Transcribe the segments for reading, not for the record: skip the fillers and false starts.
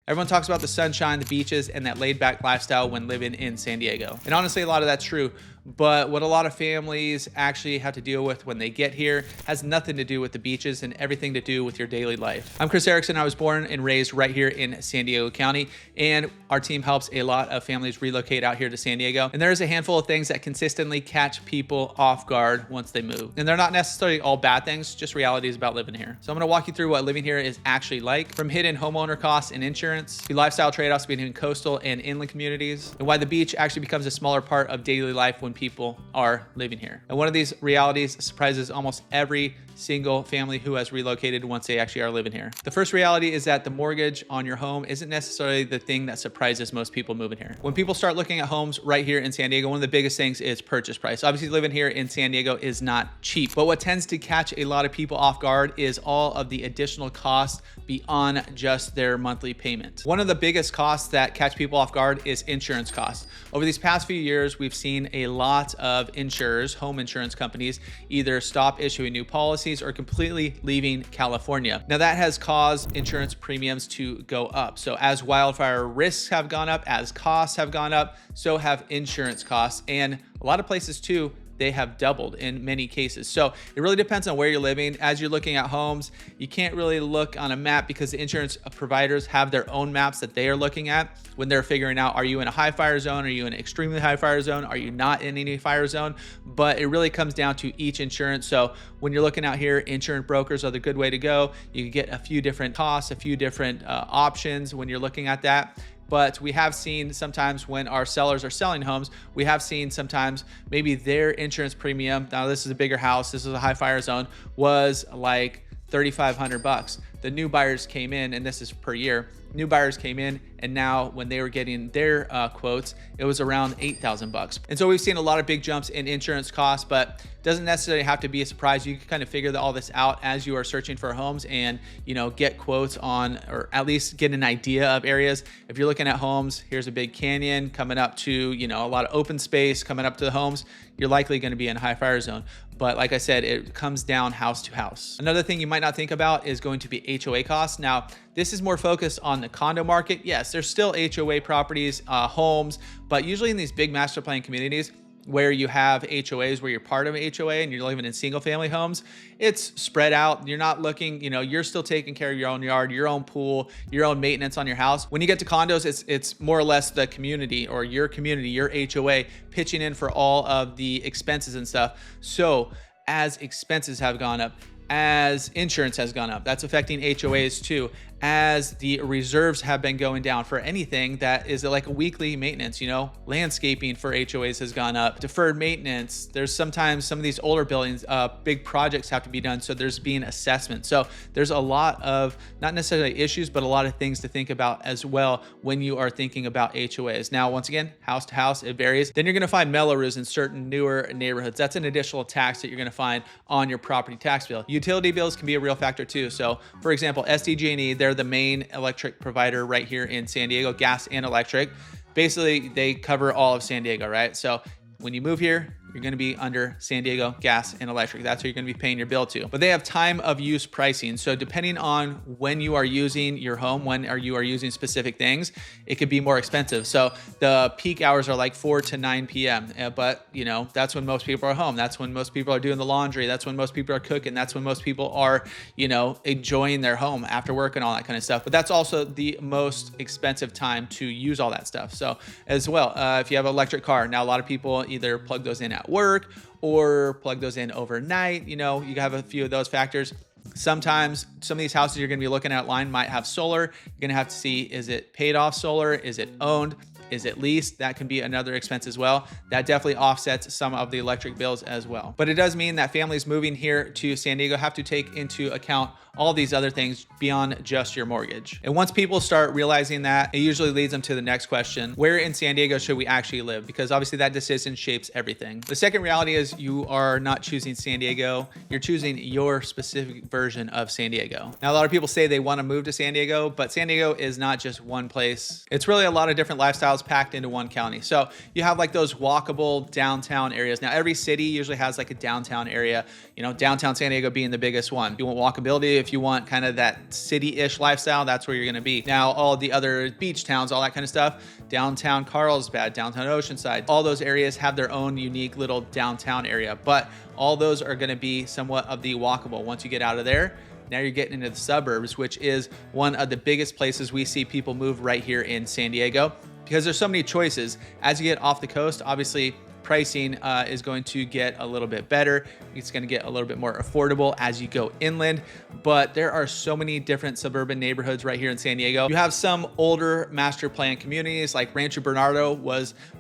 Everyone talks about the sunshine, the beaches, and that laid back lifestyle when living in San Diego. And honestly, a lot of that's true. But what a lot of families actually have to deal with when they get here has nothing to do with the beaches and everything to do with your daily life. I'm Chris Erickson. I was born and raised right here in San Diego County, and our team helps a lot of families relocate out here to San Diego. And there's a handful of things that consistently catch people off guard once they move. And they're not necessarily all bad things, just realities about living here. So I'm gonna walk you through what living here is actually like, from hidden homeowner costs and insurance, to lifestyle trade-offs between coastal and inland communities, and why the beach actually becomes a smaller part of daily life when people are living here. And one of these realities surprises almost every single family who has relocated once they actually are living here. The first reality is that the mortgage on your home isn't necessarily the thing that surprises most people moving here. When people start looking at homes right here in San Diego, one of the biggest things is purchase price. Obviously, living here in San Diego is not cheap, but what tends to catch a lot of people off guard is all of the additional costs beyond just their monthly payment. One of the biggest costs that catch people off guard is insurance costs. Over these past few years, we've seen a lot of insurers, home insurance companies, either stop issuing new policies or completely leaving California. Now that has caused insurance premiums to go up. So as wildfire risks have gone up, as costs have gone up, so have insurance costs. And a lot of places too, they have doubled in many cases. So it really depends on where you're living. As you're looking at homes, you can't really look on a map because the insurance providers have their own maps that they are looking at when they're figuring out, are you in a high fire zone? Are you in an extremely high fire zone? Are you not in any fire zone? But it really comes down to each insurance. So when you're looking out here, insurance brokers are the good way to go. You can get a few different costs, a few different options when you're looking at that. But we have seen sometimes when our sellers are selling homes, we have seen sometimes maybe their insurance premium, now this is a bigger house, this is a high fire zone, was like $3,500. The new buyers came in, and this is per year, new buyers came in, and now when they were getting their quotes, it was around $8,000. And so we've seen a lot of big jumps in insurance costs, but doesn't necessarily have to be a surprise. You can kind of figure all this out as you are searching for homes and, you know, get quotes on, or at least get an idea of areas. If you're looking at homes, here's a big canyon coming up to, you know, a lot of open space coming up to the homes, you're likely going to be in a high fire zone. But like I said, it comes down house to house. Another thing you might not think about is going to be HOA costs. Now, this is more focused on the condo market. Yes, there's still HOA properties, homes, but usually in these big master plan communities where you have HOAs, where you're part of an HOA and you're living in single family homes, it's spread out. You're not looking, you know, you're still taking care of your own yard, your own pool, your own maintenance on your house. When you get to condos, it's more or less the community, or your community, your HOA, pitching in for all of the expenses and stuff. So as expenses have gone up, as insurance has gone up, that's affecting HOAs too. As the reserves have been going down for anything that is like a weekly maintenance, you know, landscaping for HOAs has gone up, deferred maintenance. There's sometimes some of these older buildings, big projects have to be done. So there's being assessment. So there's a lot of, not necessarily issues, but a lot of things to think about as well when you are thinking about HOAs. Now, once again, house to house, it varies. Then you're going to find Melrose in certain newer neighborhoods. That's an additional tax that you're going to find on your property tax bill. Utility bills can be a real factor too. So for example, SDG&E, they're the main electric provider right here in San Diego, gas and electric. Basically, they cover all of San Diego, right? So when you move here, you're going to be under San Diego gas and electric. That's what you're going to be paying your bill to. But they have time of use pricing. So depending on when you are using your home, when you are using specific things, it could be more expensive. So the peak hours are like 4 to 9 p.m. But you know, that's when most people are home. That's when most people are doing the laundry. That's when most people are cooking. That's when most people are, you know, enjoying their home after work and all that kind of stuff. But that's also the most expensive time to use all that stuff. So as well, if you have an electric car, now a lot of people either plug those in at work or plug those in overnight. You know, you have a few of those factors. Sometimes some of these houses you're going to be looking at line might have solar. You're going to have to see, is it paid off solar? Is it owned? Is it leased? That can be another expense as well. That definitely offsets some of the electric bills as well. But it does mean that families moving here to San Diego have to take into account all these other things beyond just your mortgage. And once people start realizing that, it usually leads them to the next question: where in San Diego should we actually live? Because obviously that decision shapes everything. The second reality is you are not choosing San Diego, you're choosing your specific version of San Diego. Now, a lot of people say they want to move to San Diego, but San Diego is not just one place. It's really a lot of different lifestyles lifestyles packed into one county. So you have like those walkable downtown areas. Now, every city usually has like a downtown area, you know, downtown San Diego being the biggest one. If you want walkability, if you want kind of that city-ish lifestyle, that's where you're going to be. Now, all the other beach towns, all that kind of stuff, downtown Carlsbad, downtown Oceanside, all those areas have their own unique little downtown area, but all those are going to be somewhat of the walkable. Once you get out of there, now you're getting into the suburbs, which is one of the biggest places we see people move right here in San Diego, because there's so many choices. As you get off the coast, obviously pricing is going to get a little bit better. It's going to get a little bit more affordable as you go inland, but there are so many different suburban neighborhoods right here in San Diego. You have some older master plan communities like Rancho Bernardo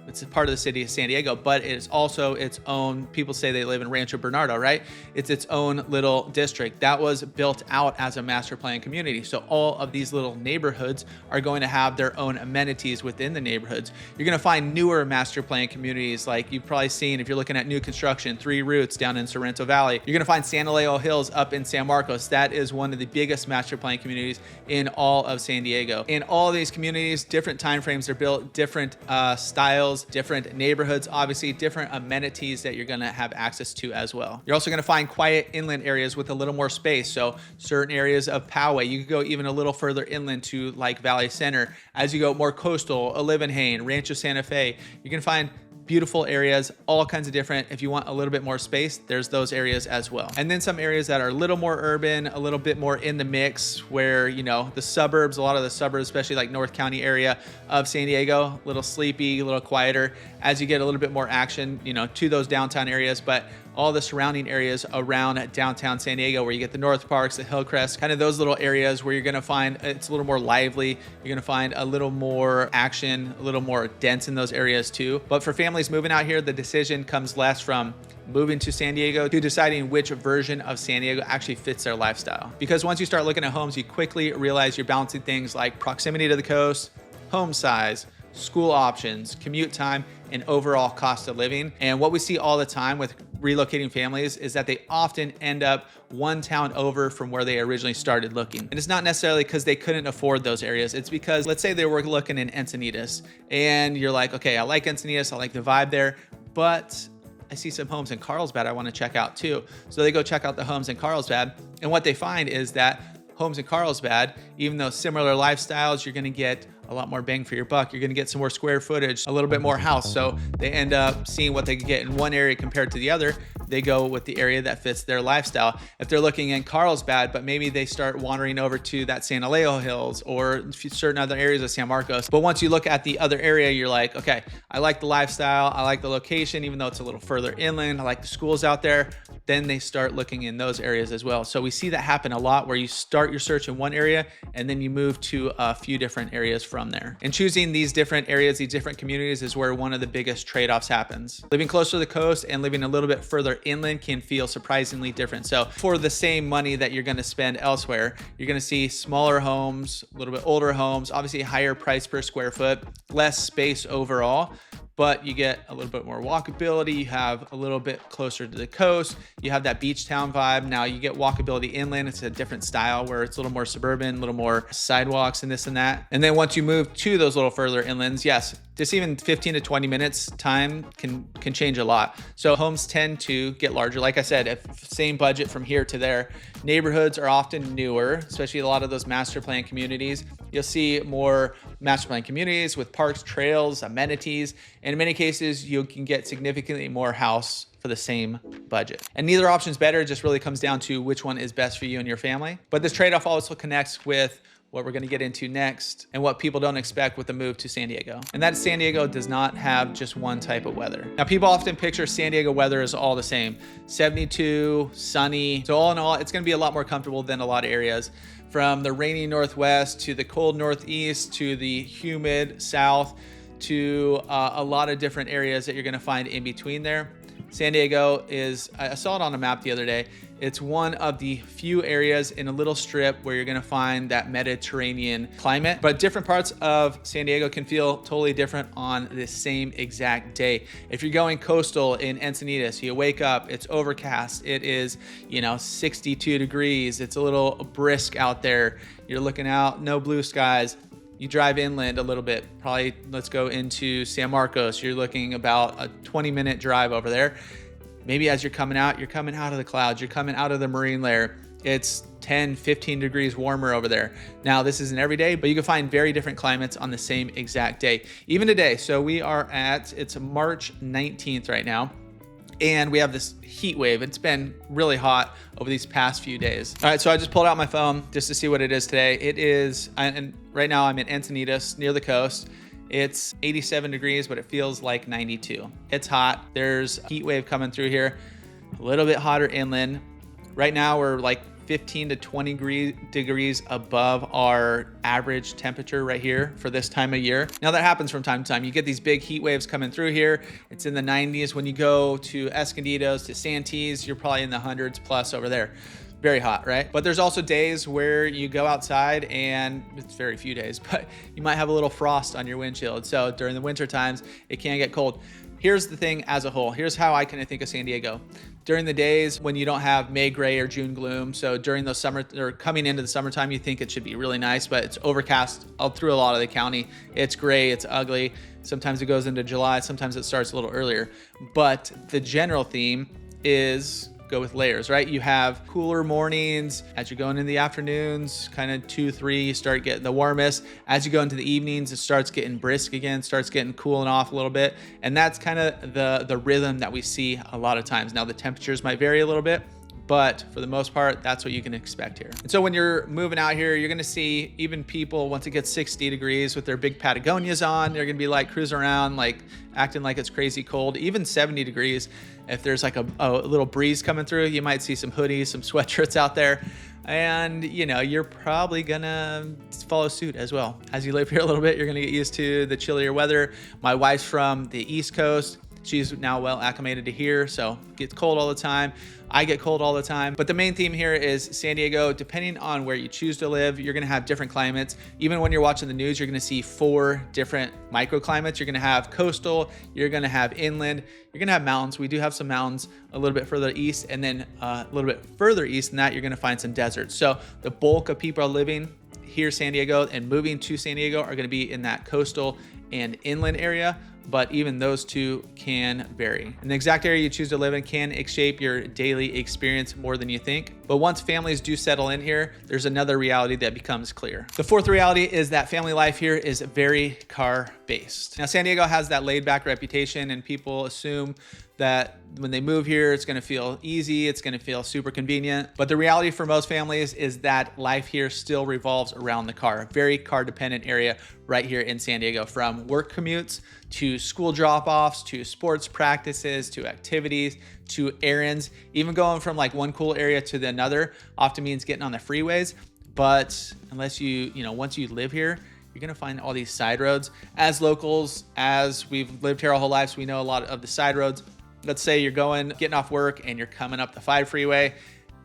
it's a part of the city of San Diego, but it's also its own, people say they live in Rancho Bernardo, right? It's its own little district that was built out as a master plan community. So all of these little neighborhoods are going to have their own amenities within the neighborhoods. You're going to find newer master plan communities like you've probably seen if you're looking at new construction, Three Roots down in Sorrento Valley. You're going to find San Alejo Hills up in San Marcos. That is one of the biggest master plan communities in all of San Diego. In all of these communities, different timeframes are built, different styles, different neighborhoods, obviously different amenities that you're going to have access to as well. You're also going to find quiet inland areas with a little more space. So certain areas of Poway, you could go even a little further inland to like Valley Center. As you go more coastal, Livin, Rancho Santa Fe, you're going to find beautiful areas, all kinds of different. If you want a little bit more space, there's those areas as well. And then some areas that are a little more urban, a little bit more in the mix where, you know, the suburbs, a lot of the suburbs, especially like North County area of San Diego, a little sleepy, a little quieter as you get a little bit more action, you know, to those downtown areas, but all the surrounding areas around downtown San Diego where you get the North Parks, the Hillcrest, kind of those little areas where you're going to find it's a little more lively. You're going to find a little more action, a little more dense in those areas too. But for families moving out here, the decision comes less from moving to San Diego to deciding which version of San Diego actually fits their lifestyle. Because once you start looking at homes, you quickly realize you're balancing things like proximity to the coast, home size, school options, commute time, and overall cost of living. And what we see all the time with relocating families is that they often end up one town over from where they originally started looking. And it's not necessarily because they couldn't afford those areas. It's because, let's say they were looking in Encinitas and you're like, okay, I like Encinitas, I like the vibe there, but I see some homes in Carlsbad I want to check out too. So they go check out the homes in Carlsbad. And what they find is that homes in Carlsbad, even though similar lifestyles, you're going to get a lot more bang for your buck. You're going to get some more square footage, a little bit more house. So they end up seeing what they could get in one area compared to the other. They go with the area that fits their lifestyle. If they're looking in Carlsbad, but maybe they start wandering over to that San Alejo Hills or certain other areas of San Marcos. But once you look at the other area, you're like, okay, I like the lifestyle. I like the location, even though it's a little further inland. I like the schools out there. Then they start looking in those areas as well. So we see that happen a lot where you start your search in one area and then you move to a few different areas from there. And choosing these different areas, these different communities is where one of the biggest trade-offs happens. Living closer to the coast and living a little bit further inland can feel surprisingly different. So for the same money that you're going to spend elsewhere, you're going to see smaller homes, a little bit older homes, obviously higher price per square foot, less space overall, but you get a little bit more walkability. You have a little bit closer to the coast. You have that beach town vibe. Now you get walkability inland. It's a different style where it's a little more suburban, a little more sidewalks and this and that. And then once you move to those little further inlands, yes, just even 15 to 20 minutes time can change a lot. So homes tend to get larger. Like I said, if same budget from here to there, neighborhoods are often newer, especially a lot of those master plan communities. You'll see more master plan communities with parks, trails, amenities, and in many cases, you can get significantly more house for the same budget. And neither option is better. It just really comes down to which one is best for you and your family. But this trade-off also connects with what we're going to get into next and what people don't expect with the move to San Diego. And that San Diego does not have just one type of weather. Now, people often picture San Diego weather as all the same, 72, sunny. So all in all, it's going to be a lot more comfortable than a lot of areas. From the rainy northwest to the cold northeast to the humid south to a lot of different areas that you're going to find in between there. San Diego is, I saw it on a map the other day, it's one of the few areas in a little strip where you're going to find that Mediterranean climate, but different parts of San Diego can feel totally different on the same exact day. If you're going coastal in Encinitas, you wake up, it's overcast, it is, 62 degrees, it's a little brisk out there, you're looking out, no blue skies. You drive inland a little bit, probably let's go into San Marcos. You're looking about a 20-minute drive over there. Maybe as you're coming out of the clouds, you're coming out of the marine layer. It's 10, 15 degrees warmer over there. Now, this isn't every day, but you can find very different climates on the same exact day. Even today, so it's March 19th right now, and we have this heat wave. It's been really hot over these past few days. All right, so I just pulled out my phone just to see what it is today. And right now I'm in Encinitas near the coast. It's 87 degrees, but it feels like 92. It's hot. There's a heat wave coming through here, a little bit hotter inland. Right now we're like 15 to 20 degrees above our average temperature right here for this time of year. Now that happens from time to time. You get these big heat waves coming through here. It's in the 90s. When you go to Escondidos, to Santee, you're probably in the hundreds plus over there. Very hot, right? But there's also days where you go outside, and it's very few days, but you might have a little frost on your windshield. So during the winter times, it can get cold. Here's the thing as a whole. Here's how I kind of think of San Diego. During the days when you don't have May gray or June gloom, so during those summer or coming into the summertime, you think it should be really nice, but it's overcast all through a lot of the county. It's gray, it's ugly. Sometimes it goes into July, sometimes it starts a little earlier. But the general theme is go with layers, right? You have cooler mornings as you're going in the afternoons, kind of 2, 3, you start getting the warmest. As you go into the evenings, it starts getting brisk again, starts getting cooling off a little bit. And that's kind of the rhythm that we see a lot of times. Now the temperatures might vary a little bit, but for the most part, that's what you can expect here. And so when you're moving out here, you're gonna see even people, once it gets 60 degrees with their big Patagonias on, they're gonna be like cruising around, like acting like it's crazy cold. Even 70 degrees, if there's like a little breeze coming through, you might see some hoodies, some sweatshirts out there. And you're probably gonna follow suit as well. As you live here a little bit, you're gonna get used to the chillier weather. My wife's from the East Coast. She's now well acclimated to here, so it gets cold all the time. I get cold all the time. But the main theme here is San Diego. Depending on where you choose to live, you're gonna have different climates. Even when you're watching the news, you're gonna see 4 different microclimates. You're gonna have coastal, you're gonna have inland, you're gonna have mountains. We do have some mountains a little bit further east, and then a little bit further east than that, you're gonna find some deserts. So the bulk of people are living here, San Diego, and moving to San Diego are gonna be in that coastal and inland area, but even those two can vary. And the exact area you choose to live in can shape your daily experience more than you think. But once families do settle in here, there's another reality that becomes clear. The fourth reality is that family life here is very car-based. Now, San Diego has that laid-back reputation, and people assume that when they move here, it's gonna feel easy, it's gonna feel super convenient. But the reality for most families is that life here still revolves around the car. Very car dependent area right here in San Diego, from work commutes to school drop-offs, to sports practices, to activities, to errands. Even going from like one cool area to another often means getting on the freeways. But unless once you live here, you're gonna find all these side roads. As locals, as we've lived here our whole lives, we know a lot of the side roads. Let's say you're getting off work and you're coming up the 5 freeway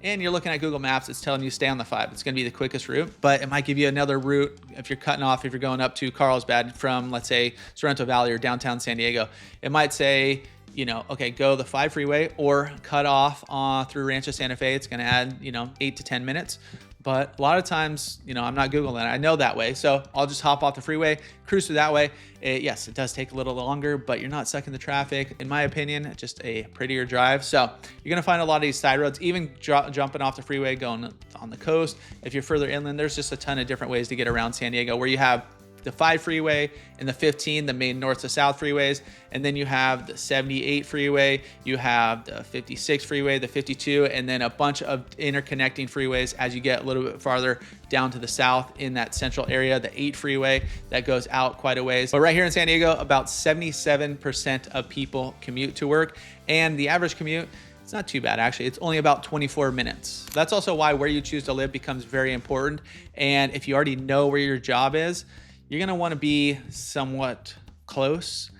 and you're looking at Google Maps, it's telling you stay on the 5. It's gonna be the quickest route, but it might give you another route if you're cutting off, if you're going up to Carlsbad from, let's say, Sorrento Valley or downtown San Diego. It might say, okay, go the 5 freeway or cut off through Rancho Santa Fe. It's gonna add, 8 to 10 minutes. But a lot of times, I'm not Googling it. I know that way. So I'll just hop off the freeway, cruise through that way. Yes, it does take a little longer, but you're not stuck in the traffic. In my opinion, just a prettier drive. So you're gonna find a lot of these side roads, even jumping off the freeway, going on the coast. If you're further inland, there's just a ton of different ways to get around San Diego, where you have the 5 freeway and the 15, the main north to south freeways. And then you have the 78 freeway, you have the 56 freeway, the 52, and then a bunch of interconnecting freeways as you get a little bit farther down to the south in that central area, the 8 freeway that goes out quite a ways. But right here in San Diego, about 77% of people commute to work, and the average commute, it's not too bad, actually. It's only about 24 minutes. That's also why where you choose to live becomes very important. And if you already know where your job is, you're gonna wanna be somewhat close,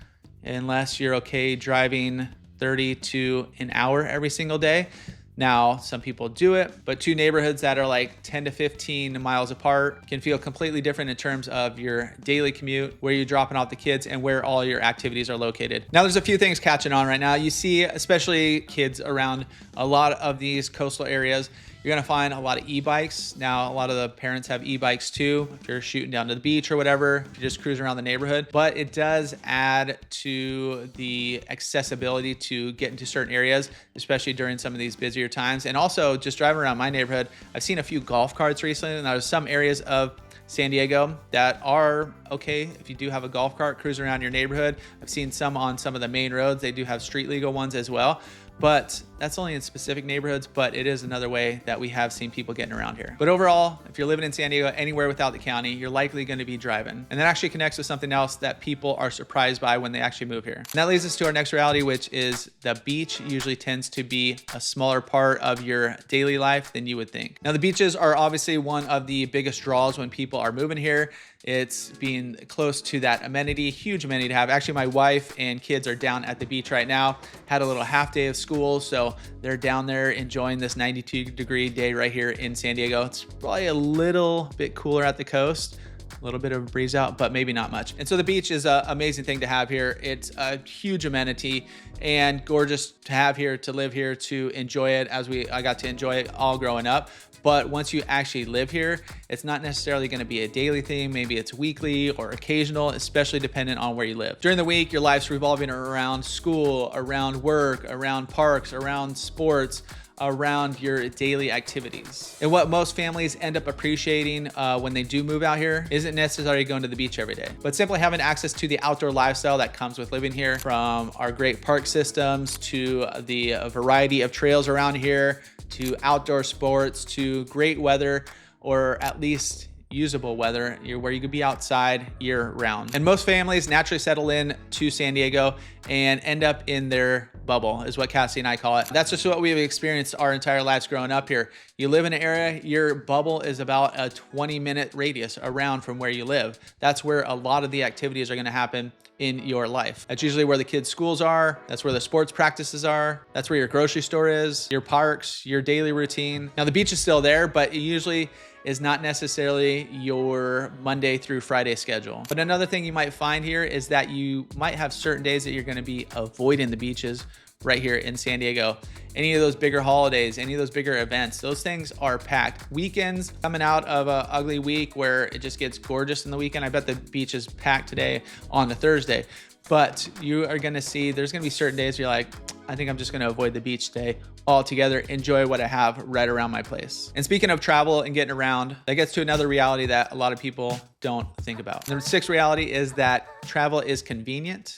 unless you're okay driving 30 to an hour every single day. Now, some people do it, but 2 neighborhoods that are like 10 to 15 miles apart can feel completely different in terms of your daily commute, where you're dropping off the kids, and where all your activities are located. Now, there's a few things catching on right now. You see, especially kids around a lot of these coastal areas, You're gonna find a lot of e-bikes. Now, a lot of the parents have e-bikes too, if you're shooting down to the beach or whatever, if you're just cruising around the neighborhood. But it does add to the accessibility to get into certain areas, especially during some of these busier times. And also, just driving around my neighborhood, I've seen a few golf carts recently, and there's some areas of San Diego that are okay if you do have a golf cart cruising around your neighborhood. I've seen some on some of the main roads. They do have street legal ones as well, but that's only in specific neighborhoods. But it is another way that we have seen people getting around here. But overall, if you're living in San Diego, anywhere without the county, you're likely going to be driving. And that actually connects with something else that people are surprised by when they actually move here. And that leads us to our next reality, which is the beach usually tends to be a smaller part of your daily life than you would think. Now, the beaches are obviously one of the biggest draws when people are moving here. It's being close to that amenity, huge amenity to have. Actually, my wife and kids are down at the beach right now. Had a little half day of school, so they're down there enjoying this 92-degree day right here in San Diego. It's probably a little bit cooler at the coast. A little bit of a breeze out, but maybe not much. And so the beach is an amazing thing to have here. It's a huge amenity and gorgeous to have here, to live here, to enjoy it as I got to enjoy it all growing up. But once you actually live here, it's not necessarily going to be a daily thing. Maybe it's weekly or occasional, especially dependent on where you live. During the week, your life's revolving around school, around work, around parks, around sports, around your daily activities. And what most families end up appreciating when they do move out here isn't necessarily going to the beach every day, but simply having access to the outdoor lifestyle that comes with living here, from our great park systems to the variety of trails around here, to outdoor sports, to great weather, or at least usable weather where you could be outside year round. And most families naturally settle in to San Diego and end up in their bubble, is what Cassie and I call it. That's just what we've experienced our entire lives growing up here. You live in an area, your bubble is about a 20-minute radius around from where you live. That's where a lot of the activities are going to happen in your life. That's usually where the kids' schools are. That's where the sports practices are. That's where your grocery store is, your parks, your daily routine. Now, the beach is still there, but it usually is not necessarily your Monday through Friday schedule. But another thing you might find here is that you might have certain days that you're going to be avoiding the beaches right here in San Diego. Any of those bigger holidays, any of those bigger events, those things are packed. Weekends, coming out of an ugly week where it just gets gorgeous in the weekend. I bet the beach is packed today on a Thursday. But you are gonna see, there's gonna be certain days where you're like, I think I'm just gonna avoid the beach today altogether, enjoy what I have right around my place. And speaking of travel and getting around, that gets to another reality that a lot of people don't think about. Number 6 reality is that travel is convenient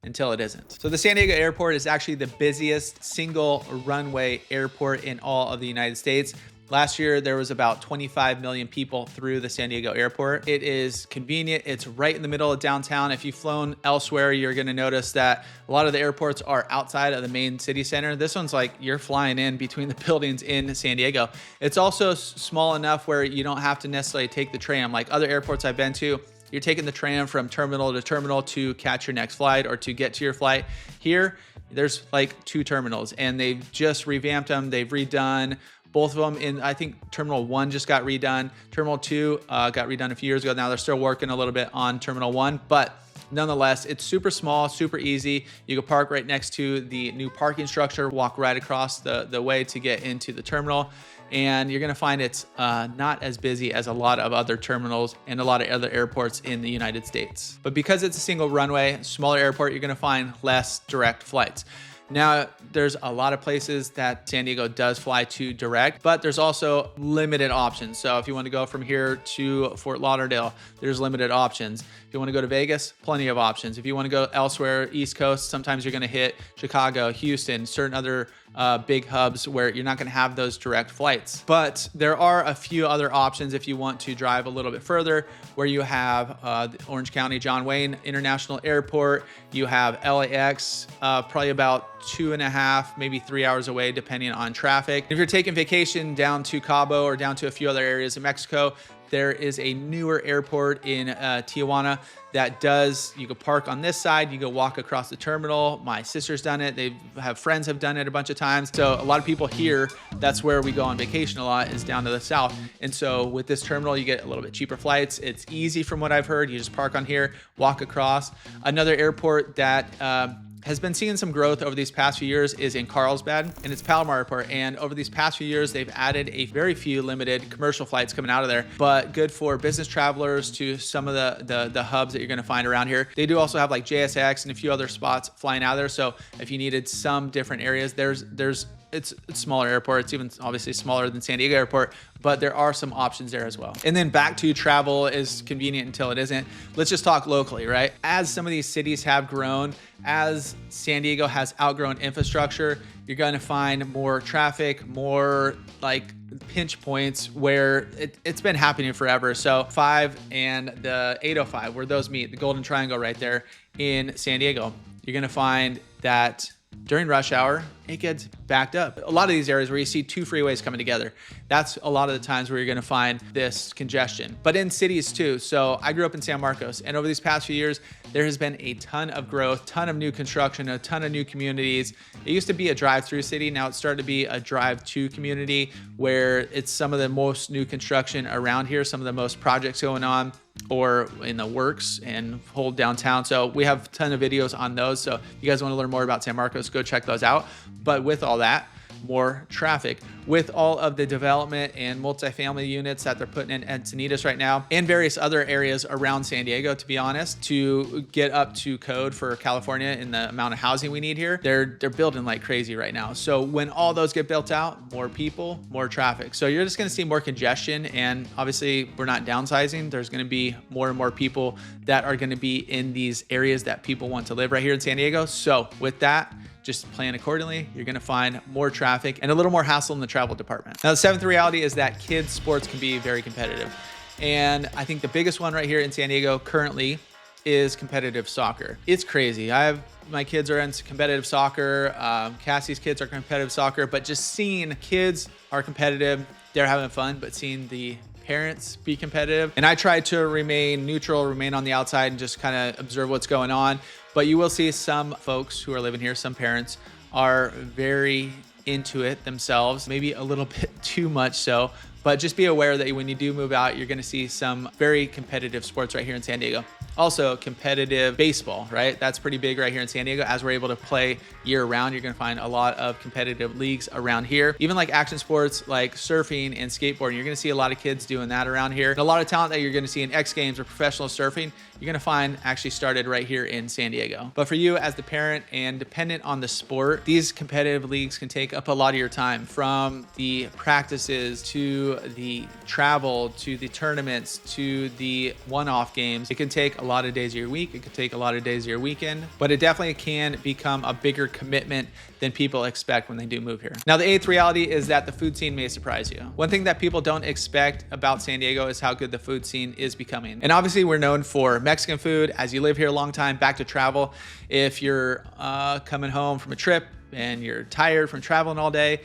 until it isn't. So the San Diego airport is actually the busiest single runway airport in all of the United States. Last year, there was about 25 million people through the San Diego airport. It is convenient. It's right in the middle of downtown. If you've flown elsewhere, you're gonna notice that a lot of the airports are outside of the main city center. This one's like you're flying in between the buildings in San Diego. It's also small enough where you don't have to necessarily take the tram. Like other airports I've been to, you're taking the tram from terminal to terminal to catch your next flight or to get to your flight. Here, there's like 2 terminals and they've just revamped them. They've redone both of them. In I think Terminal 1 just got redone. Terminal 2 got redone a few years ago. Now they're still working a little bit on Terminal 1, but nonetheless, it's super small, super easy. You can park right next to the new parking structure, walk right across the way to get into the terminal. And you're gonna find it's not as busy as a lot of other terminals and a lot of other airports in the United States. But because it's a single runway, smaller airport, you're gonna find less direct flights. Now, there's a lot of places that San Diego does fly to direct, but there's also limited options. So if you want to go from here to Fort Lauderdale, there's limited options. If you want to go to Vegas, plenty of options. If you want to go elsewhere, East Coast, sometimes you're going to hit Chicago, Houston, certain other big hubs where you're not going to have those direct flights. But there are a few other options if you want to drive a little bit further, where you have the Orange County John Wayne International Airport. You have LAX, probably about 2.5, maybe 3 hours away, depending on traffic. If you're taking vacation down to Cabo or down to a few other areas in Mexico, there is a newer airport in Tijuana that you can park on this side, you go walk across the terminal. My sister's done it. Friends have done it a bunch of times. So a lot of people here, that's where we go on vacation a lot, is down to the south. And so with this terminal, you get a little bit cheaper flights. It's easy from what I've heard. You just park on here, walk across. Another airport that has been seeing some growth over these past few years is in Carlsbad, and it's Palomar Airport. And over these past few years, they've added a very few limited commercial flights coming out of there, but good for business travelers to some of the hubs that you're going to find around here. They do also have like JSX and a few other spots flying out of there. So if you needed some different areas, it's a smaller airport. It's even obviously smaller than San Diego Airport, but there are some options there as well. And then back to travel is convenient until it isn't. Let's just talk locally, right? As some of these cities have grown, as San Diego has outgrown infrastructure, you're going to find more traffic, more like pinch points where it's been happening forever. So 5 and the 805, where those meet, the Golden Triangle right there in San Diego, you're going to find that during rush hour, it gets backed up. A lot of these areas where you see two freeways coming together, that's a lot of the times where you're gonna find this congestion. But in cities too. So I grew up in San Marcos, and over these past few years, there has been a ton of growth, ton of new construction, a ton of new communities. It used to be a drive-through city. Now it's started to be a drive-to community where it's some of the most new construction around here, some of the most projects going on or in the works and whole downtown. So we have a ton of videos on those. So if you guys want to learn more about San Marcos, go check those out. But with all that, more traffic. With all of the development and multifamily units that they're putting in Encinitas right now and various other areas around San Diego, to be honest, to get up to code for California and the amount of housing we need here, they're building like crazy right now. So when all those get built out, more people, more traffic. So you're just going to see more congestion, and obviously we're not downsizing. There's going to be more and more people that are going to be in these areas that people want to live right here in San Diego. So with that, just plan accordingly. You're going to find more traffic and a little more hassle in the travel department. Now, the seventh reality is that kids sports can be very competitive. And I think the biggest one right here in San Diego currently is competitive soccer. It's crazy. My kids are in competitive soccer. Cassie's kids are competitive soccer, but just seeing kids are competitive, they're having fun, but seeing the parents be competitive. And I try to remain neutral, remain on the outside and just kind of observe what's going on. But you will see some folks who are living here, some parents are very into it themselves, maybe a little bit too much so. But just be aware that when you do move out, you're going to see some very competitive sports right here in San Diego. Also, competitive baseball, right? That's pretty big right here in San Diego. As we're able to play year round, you're going to find a lot of competitive leagues around here. Even like action sports like surfing and skateboarding, you're going to see a lot of kids doing that around here. And a lot of talent that you're going to see in X Games or professional surfing, you're going to find actually started right here in San Diego. But for you as the parent and dependent on the sport, these competitive leagues can take up a lot of your time, from the practices to the travel to the tournaments to the one-off games. It can take a lot of days of your week. It could take a lot of days of your weekend, but it definitely can become a bigger commitment than people expect when they do move here. Now, the eighth reality is that the food scene may surprise you. One thing that people don't expect about San Diego is how good the food scene is becoming. And obviously we're known for Mexican food. As you live here a long time, back to travel, if you're coming home from a trip and you're tired from traveling all day,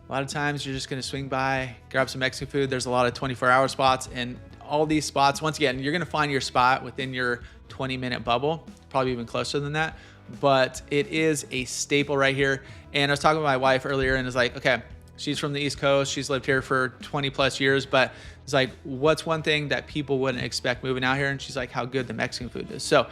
a lot of times you're just going to swing by, grab some Mexican food. There's a lot of 24-hour spots, and all these spots, once again, you're going to find your spot within your 20-minute bubble, probably even closer than that. But it is a staple right here. And I was talking with my wife earlier, and it's like, okay, she's from the East Coast. She's lived here for 20 plus years, but it's like, what's one thing that people wouldn't expect moving out here? And she's like, how good the Mexican food is. So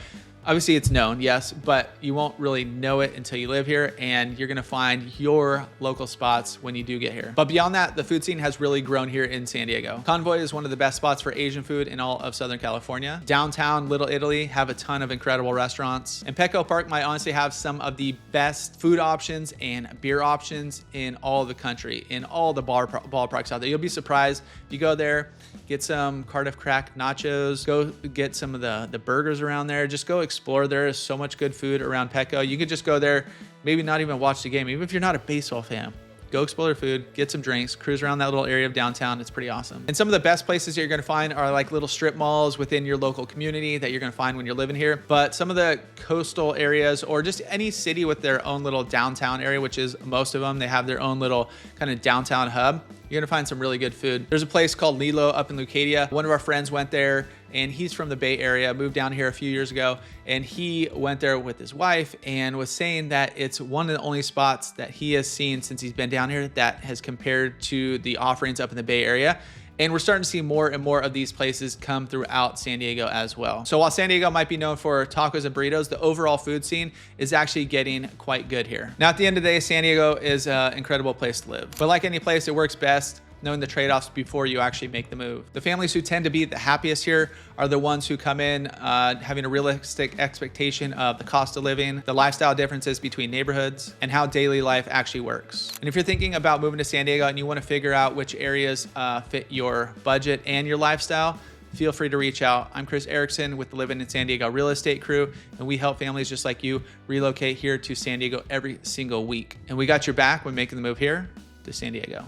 obviously it's known, yes, but you won't really know it until you live here, and you're gonna find your local spots when you do get here. But beyond that, the food scene has really grown here in San Diego. Convoy is one of the best spots for Asian food in all of Southern California. Downtown Little Italy have a ton of incredible restaurants. And Petco Park might honestly have some of the best food options and beer options in all of the country, in all the ballparks out there. You'll be surprised if you go there, get some Cardiff Crack nachos, go get some of the burgers around there, just go explore. There is so much good food around Petco. You could just go there, maybe not even watch the game. Even if you're not a baseball fan, go explore their food, get some drinks, cruise around that little area of downtown. It's pretty awesome. And some of the best places that you're going to find are like little strip malls within your local community that you're going to find when you're living here. But some of the coastal areas, or just any city with their own little downtown area, which is most of them, they have their own little kind of downtown hub. You're gonna find some really good food. There's a place called Lilo up in Leucadia. One of our friends went there, and he's from the Bay Area, moved down here a few years ago, and he went there with his wife and was saying that it's one of the only spots that he has seen since he's been down here that has compared to the offerings up in the Bay Area. And we're starting to see more and more of these places come throughout San Diego as well. So while San Diego might be known for tacos and burritos, the overall food scene is actually getting quite good here. Now, at the end of the day, San Diego is an incredible place to live. But like any place, it works best knowing the trade-offs before you actually make the move. The families who tend to be the happiest here are the ones who come in having a realistic expectation of the cost of living, the lifestyle differences between neighborhoods, and how daily life actually works. And if you're thinking about moving to San Diego and you want to figure out which areas fit your budget and your lifestyle, feel free to reach out. I'm Chris Erickson with the Livin in San Diego real estate crew, and we help families just like you relocate here to San Diego every single week. And we got your back when making the move here to San Diego.